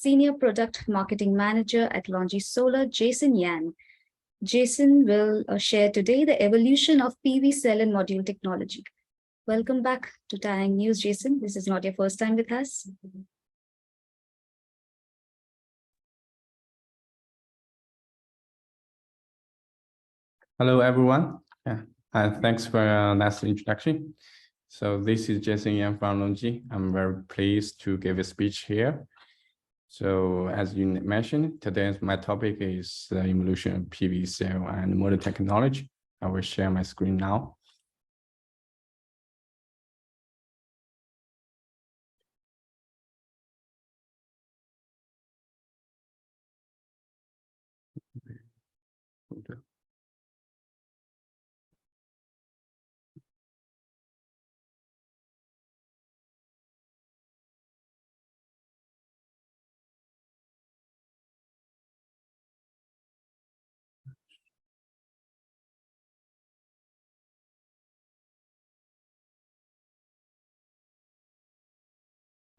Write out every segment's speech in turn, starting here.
Senior Product Marketing Manager at Longi Solar, Jason Yan. Jason will share today the evolution of PV cell and module technology. Welcome back to Tang News, Jason. This is not your first time with us. Hello, everyone. Thanks for a nice introduction. So this is Jason Yan from Longi. I'm very pleased to give a speech here. So as you mentioned, today my topic is the evolution of PV cell and module technology. I will share my screen now.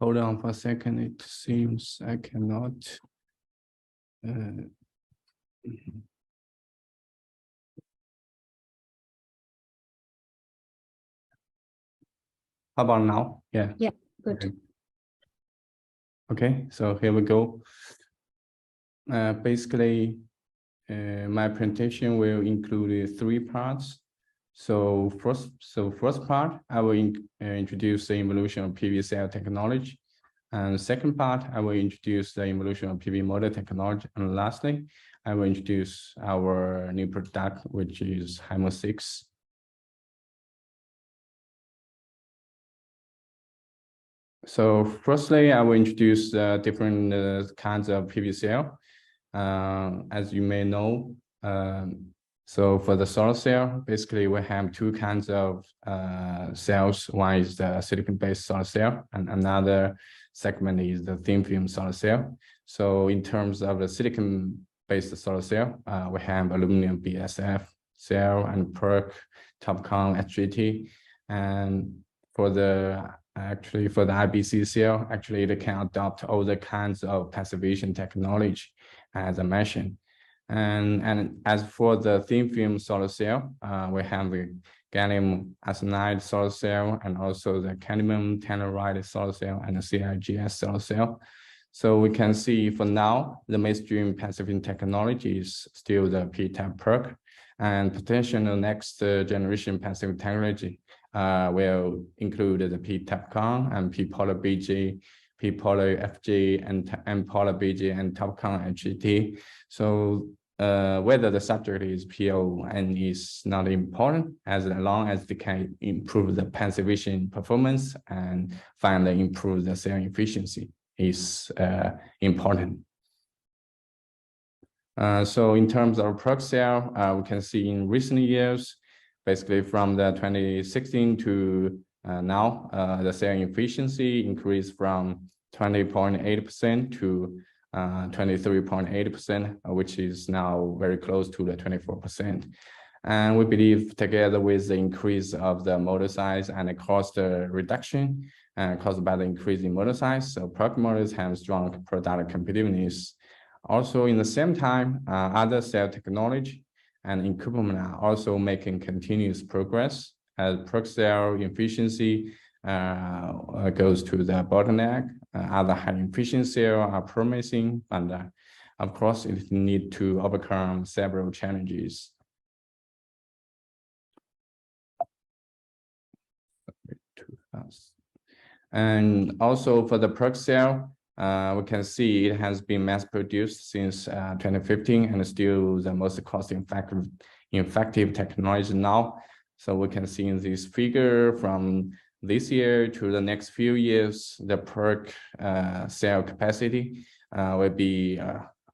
Hold on for a second. It seems I cannot. How about now? Yeah. Yeah, good. Okay, so here we go. Basically, my presentation will include 3 parts. So first part, I will introduce the evolution of PV cell technology. And second part, I will introduce the evolution of PV module technology. And lastly, I will introduce our new product, which is HIMO 6. So firstly, I will introduce different kinds of PV cell. As you may know, so for the solar cell, basically we have 2 kinds of cells. One is the silicon-based solar cell, and another segment is the thin film solar cell. So in terms of the silicon-based solar cell, we have aluminum BSF cell and PERC, TOPCon, HGT. And for the IBC cell, actually they can adopt all the kinds of passivation technology, as I mentioned. And as for the thin film solar cell, we have the gallium arsenide solar cell and also the cadmium telluride solar cell and the CIGS solar cell. So we can see for now, the mainstream passivation technology is still the P-type PERC, and potential next generation passive technology will include the P-TOPCon and P-polar BG, P-polar FG, and M-polar BG and TOPCon HGT. So whether the subject is PON is not important, as long as they can improve the passivation performance and finally improve the cell efficiency is important. So in terms of PERC cell, we can see in recent years, basically from the 2016 to now, the cell efficiency increased from 20.8% to 23.8%, which is now very close to the 24%. And we believe together with the increase of the motor size and the cost reduction caused by the increase in motor size, so PERC motors have strong product competitiveness. Also, in the same time, other cell technology and equipment are also making continuous progress as PERC cell efficiency goes to the bottleneck. Other high efficiency cells are promising, and of course, it needs to overcome several challenges. And also for the PERC cell, we can see it has been mass produced since 2015 and is still the most cost-effective technology now. So we can see in this figure from this year to the next few years, the PERC cell capacity will be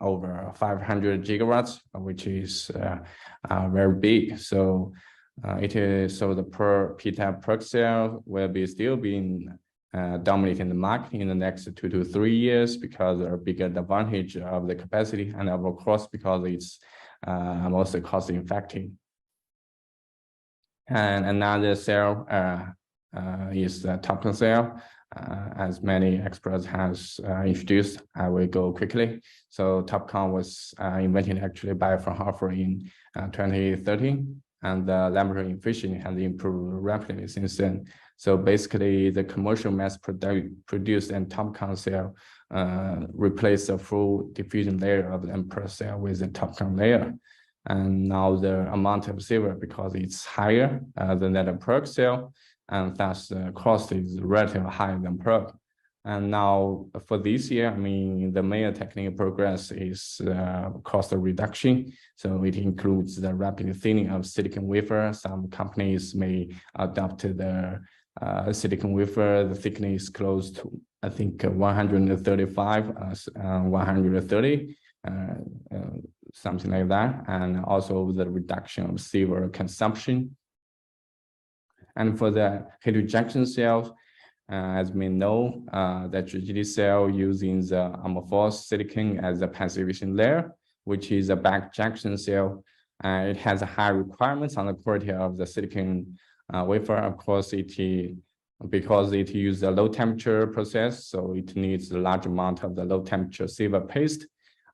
over 500 gigawatts, which is very big. So the P-type PERC cell will be still being dominating the market in the next 2 to 3 years because of a bigger advantage of the capacity, and of course because it's mostly cost effective. And another cell is the TOPCon cell. as many experts has introduced, I will go quickly. So TOPCon was invented actually by Fraunhofer in 2013, and the laboratory efficiency has improved rapidly since then. So basically, the commercial mass produced and TOPCon cell replaced the full diffusion layer of the Emperor cell with the TOPCon layer. And now the amount of silver, because it's higher than that of PERC cell, and thus the cost is relatively higher than PERC. And now for this year, I mean, the main technical progress is cost reduction. So it includes the rapid thinning of silicon wafer. Some companies may adopt the silicon wafer, the thickness close to, I think, 135, 130, something like that. And also the reduction of silver consumption. And for the heat rejection cells, as we know, the GGD cell using the amorphous silicon as a passivation layer, which is a back junction cell. It has a high requirements on the quality of the silicon wafer. Of course, because it uses a low temperature process, so it needs a large amount of the low temperature silver paste,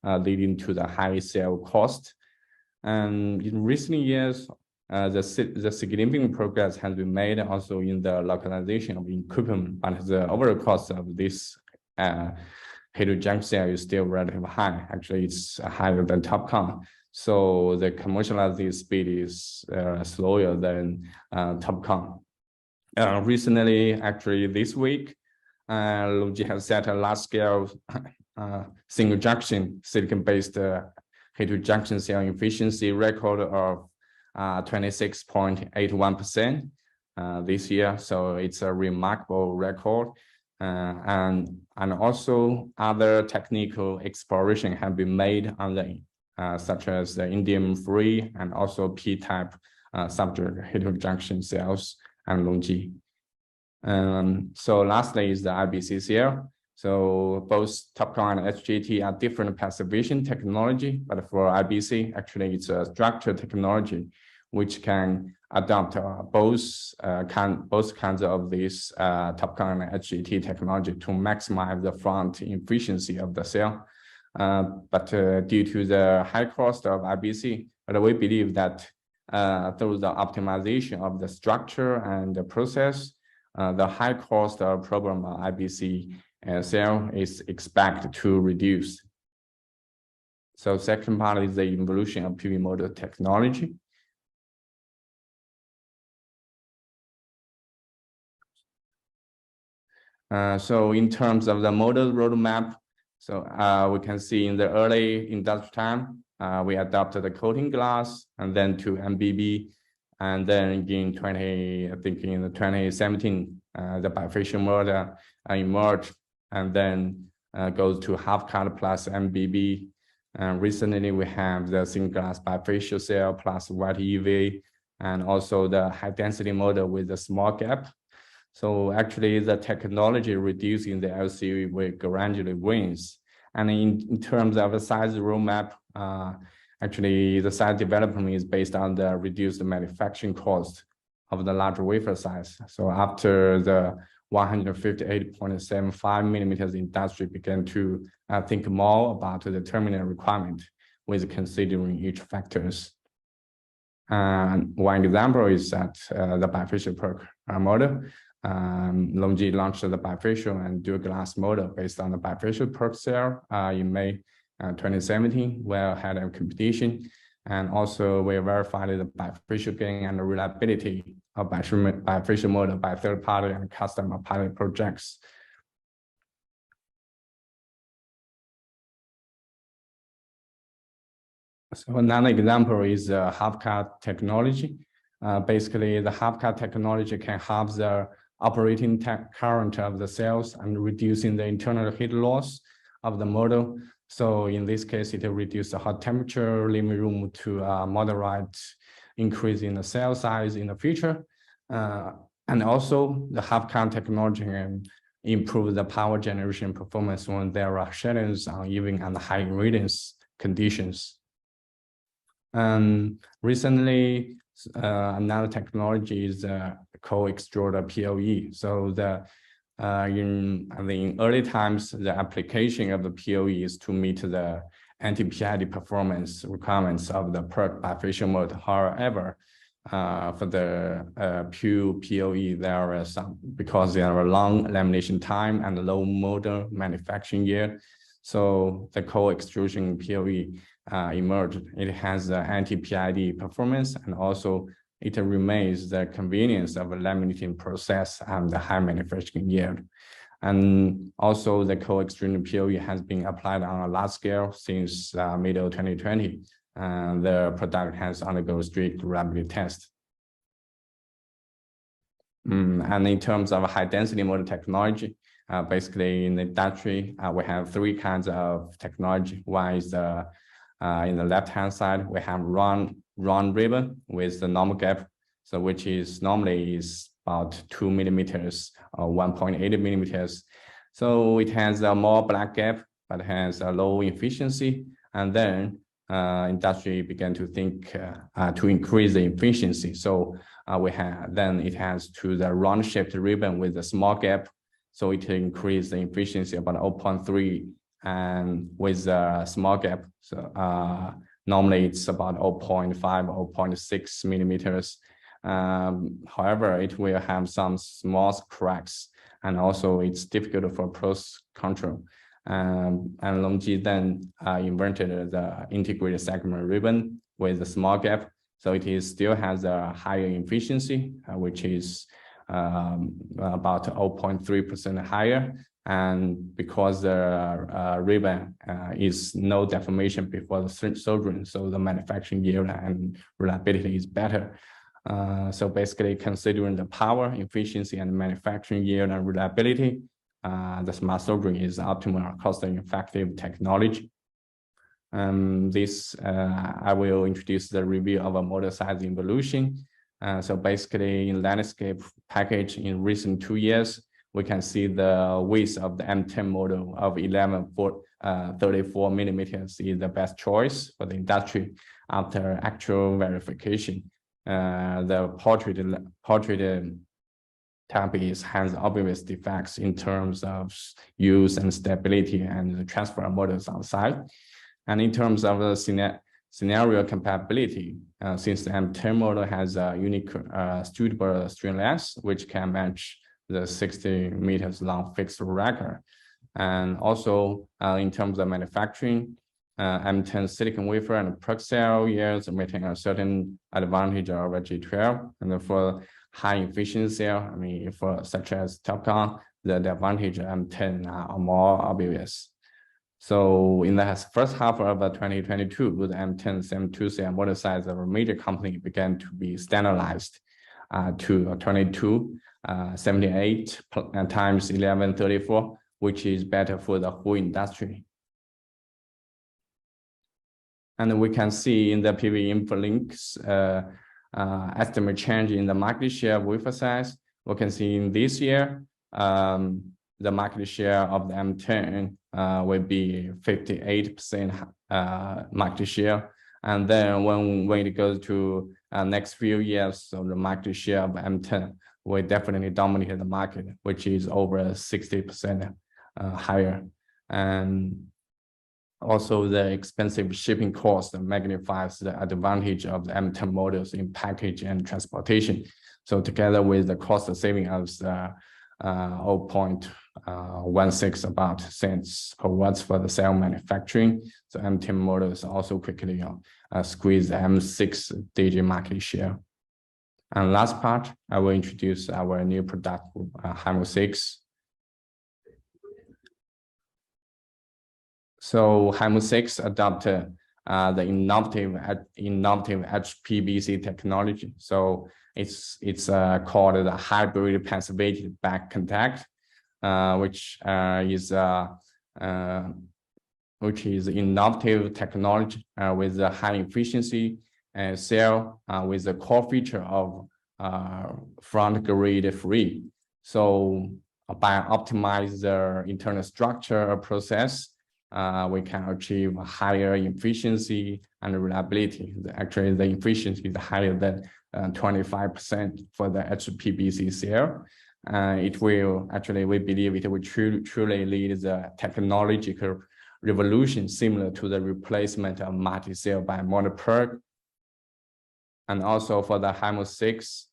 leading to the high cell cost. And in recent years, the significant progress has been made also in the localization of equipment, but the overall cost of this heat rejection cell is still relatively high. Actually, it's higher than TOPCon. So the commercialization speed is slower than TOPCon. Recently, actually this week, Longi has set a large-scale single junction silicon-based heat rejection cell efficiency record of 26.81% this year. So it's a remarkable record. And also other technical exploration have been made on the such as the indium-free and also P-type substrate heat rejection cells and Longi. So lastly is the IBC cell. So both TOPCon and HJT are different passivation technology, but for IBC, actually it's a structured technology which can adopt both kinds of this TOPCon and HJT technology to maximize the front efficiency of the cell. But due to the high cost of IBC, but we believe that through the optimization of the structure and the process, the high cost of problem IBC cell is expected to reduce. So second part is the evolution of PV module technology. So in terms of the model roadmap, so we can see in the early industrial time, we adopted the coating glass and then to MBB. And then in 2017, the bifacial model emerged, and then goes to half cut plus MBB. Recently, we have the single glass bifacial cell plus white EV, and also the high density model with a small gap. So actually, the technology reducing the LCOE will gradually wins. And in terms of the size roadmap, actually, the size development is based on the reduced manufacturing cost of the larger wafer size. So after the 158.75 millimeters industry began to think more about the terminal requirement with considering each factors. And one example is that the bifacial PERC model. Longi launched the bifacial and dual glass model based on the bifacial PERC cell in May 2017, where had a competition. And also we verified the bifacial gain and the reliability of bifacial model by third party and customer pilot projects. So another example is half-cut technology. Basically, the half-cut technology can halve the operating current of the cells and reducing the internal heat loss of the model. So in this case, it will reduce the hot temperature, leaving room to moderate increase in the cell size in the future. And also the half-cut technology can improve the power generation performance when there are shadows on even and high irradiance conditions. Recently, another technology is co-extruder PLE. So the in early times, the application of the PoE is to meet the anti-PID performance requirements of the PERC bifacial mode. However, for the pure PoE, there are some, because there are long lamination time and low model manufacturing year. So the cold extrusion PoE emerged. It has the anti-PID performance, and also it remains the convenience of a laminating process and the high manufacturing yield. And also the cold extrusion PoE has been applied on a large scale since middle 2020. The product has undergone strict reliability test. And in terms of high density motor technology, basically in the industry, we have three kinds of technology. One is the in the left-hand side, we have round ribbon with the normal gap, so which is normally is about 2 millimeters or 1.8 millimeters. So it has a more black gap, but has a low efficiency. And then industry began to think to increase the efficiency. So then it has to the round-shaped ribbon with a small gap. So it increased the efficiency about 0.3 and with a small gap. So normally it's about 0.5, 0.6 millimeters. However, it will have some small cracks, and also it's difficult for process control. And Longi then invented the integrated segment ribbon with a small gap. So it still has a higher efficiency, which is about 0.3% higher. And because the ribbon is no deformation before the soldering, so the manufacturing yield and reliability is better. So basically, considering the power, efficiency, and manufacturing yield and reliability, the smart soldering is optimal, cost-effective technology. I will introduce the review of a motor size evolution. So basically, in landscape package in recent 2 years, we can see the width of the M10 model of 11.34 millimeters is the best choice for the industry after actual verification. The portrait type has obvious defects in terms of use and stability and the transfer models outside. And in terms of the scenario compatibility, since the M10 model has a unique suitable string length, which can match the 60 meters long fixed racker. And also in terms of manufacturing, M10 silicon wafer and PERC cell yields maintain a certain advantage over G12. And for high efficiency, I mean, for such as TOPCon, the advantage of M10 are more obvious. So in the first half of 2022, the M10 M2 cell motor size of a major company began to be standardized to 22, 78 times 1134, which is better for the whole industry. And we can see in the PV info links estimate change in the market share of wafer size. We can see in this year, the market share of the M10 will be 58% market share. And then when it goes to next few years, so the market share of M10 will definitely dominate the market, which is over 60% higher. And also the expensive shipping cost magnifies the advantage of the M10 models in package and transportation. So together with the cost saving of the 0.16 about cents per watt for the cell manufacturing, so M10 models also quickly squeeze the M6 digit market share. And last part, I will introduce our new product, HIMO 6. So HIMO 6 adopted the innovative HPVC technology. So it's called the hybrid passivated back contact, which is innovative technology with a high efficiency cell with the core feature of front grid free. So by optimize the internal structure process, we can achieve higher efficiency and reliability. Actually, the efficiency is higher than 25% for the HPVC cell. it will actually, we believe it will truly lead the technological revolution similar to the replacement of multi-cell by mono-PERC. And also for the HAMO 6,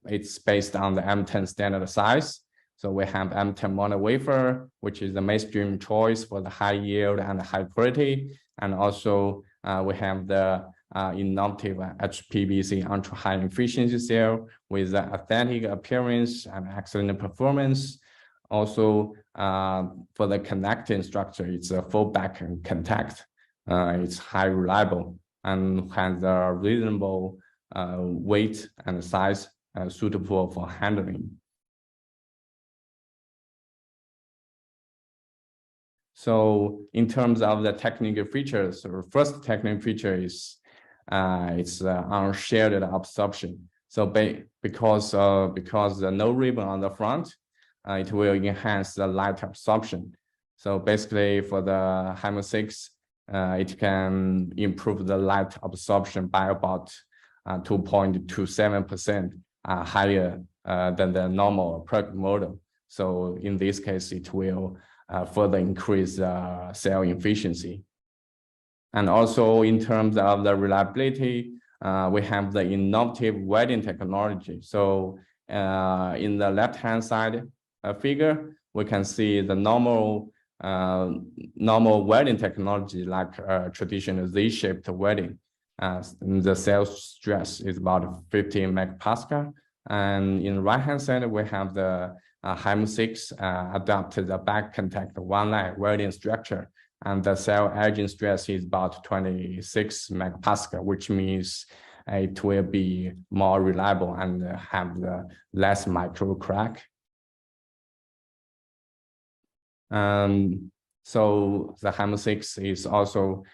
it's based on the M10 standard size. So we have M10 mono wafer, which is the mainstream choice for the high yield and high quality. And also we have the innovative HPVC ultra high efficiency cell with the aesthetic appearance and excellent performance. Also for the connecting structure, it's a full back contact. It's high reliable and has a reasonable weight and size suitable for handling. So in terms of the technical features, the first technical feature is it's unshared absorption. So because the no ribbon on the front, it will enhance the light absorption. So basically for the HAMO 6, it can improve the light absorption by about 2.27% higher than the normal PERC model. So in this case, it will further increase cell efficiency. And also in terms of the reliability, we have the innovative welding technology. So in the left-hand side figure, we can see the normal welding technology like traditional Z-shaped welding. The cell stress is about 15 megapascal. And in the right-hand side, we have the HAMO 6 adapted the back contact one-line welding structure. And the cell edging stress is about 26 megapascal, which means it will be more reliable and have the less micro crack. So the HAMO 6 is also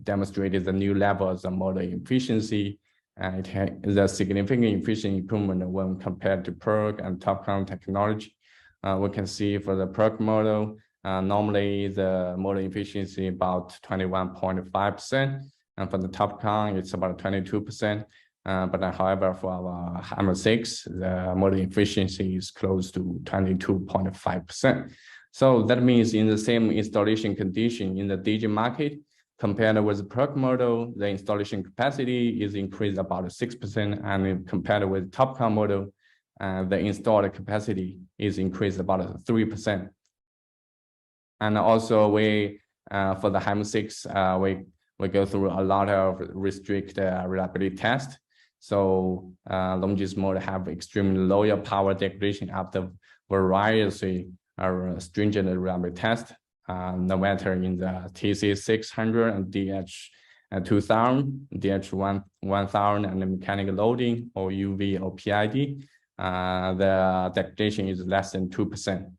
demonstrated the new levels of model efficiency. It has a significant efficiency improvement when compared to PERC and TOPCon technology. We can see for the PERC model, normally the model efficiency about 21.5%, and for the TOPCon it's about 22%. But however, for our HAMO 6, the model efficiency is close to 22.5%. So that means in the same installation condition in the DG market, compared with the PERC model, the installation capacity is increased about 6%, and compared with TOPCon model, the installed capacity is increased about 3%. And also we, for the HAMO 6, we go through a lot of restrict reliability tests. So Longi's model have extremely low power degradation after various stringent reliability tests, no matter in the TC600 and DH2000, DH1000 and the mechanical loading or UV or PID, the degradation is less than 2%.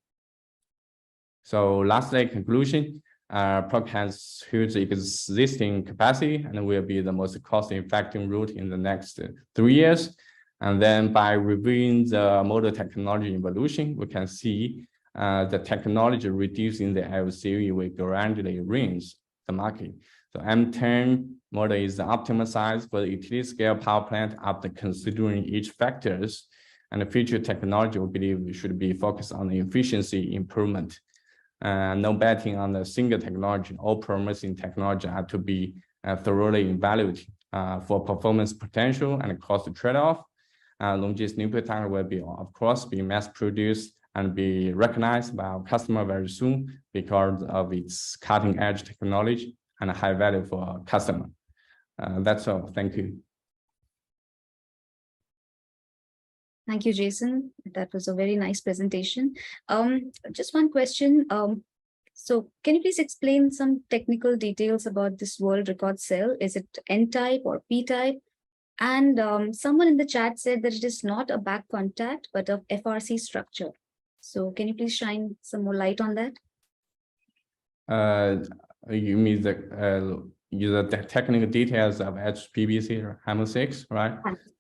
So lastly, conclusion, PERC has huge existing capacity and will be the most cost-effective route in the next 3 years. And then by reviewing the model technology evolution, we can see the technology reducing the LCOE will gradually range the market. So M10 model is the optimal size for the utility scale power plant after considering each factors. And the future technology, we believe, should be focused on the efficiency improvement. No betting on a single technology. All promising technology have to be thoroughly evaluated for performance potential and cost trade-off. Longi's new product will be, of course, be mass-produced and be recognized by our customer very soon because of its cutting-edge technology and high value for our customer. That's all. Thank you. Thank you, Jason. That was a very nice presentation. Just one question. So can you please explain some technical details about this world record cell? Is it N-type or P-type? And someone in the chat said that it is not a back contact, but a FRC structure. So can you please shine some more light on that? You mean the technical details of HPVC or HAMO 6, right?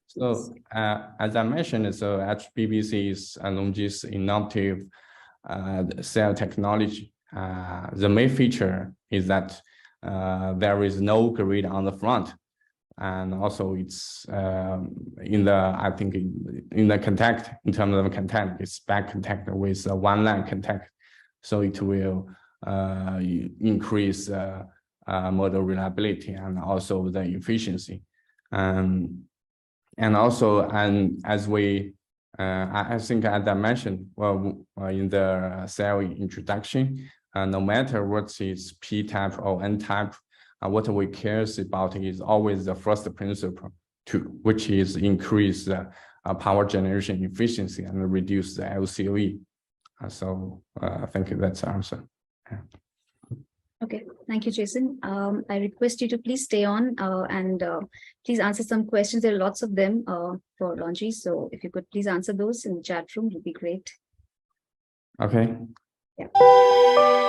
So as I mentioned, so HPVC is Longi's innovative cell technology. The main feature is that there is no grid on the front. and also it's in the, I think in the contact, in terms of contact, it's back contact with one line contact. So it will increase model reliability and also the efficiency. And also, and as we, I think as I mentioned, well, in the cell introduction, no matter what is P-type or N-type, what we care about is always the first principle, which is increase power generation efficiency and reduce the LCOE. So I think that's the answer. Yeah. Okay, thank you, Jason. I request you to please stay on and please answer some questions. There are lots of them for Longi. So if you could please answer those in the chat room, it would be great. Okay. Yeah.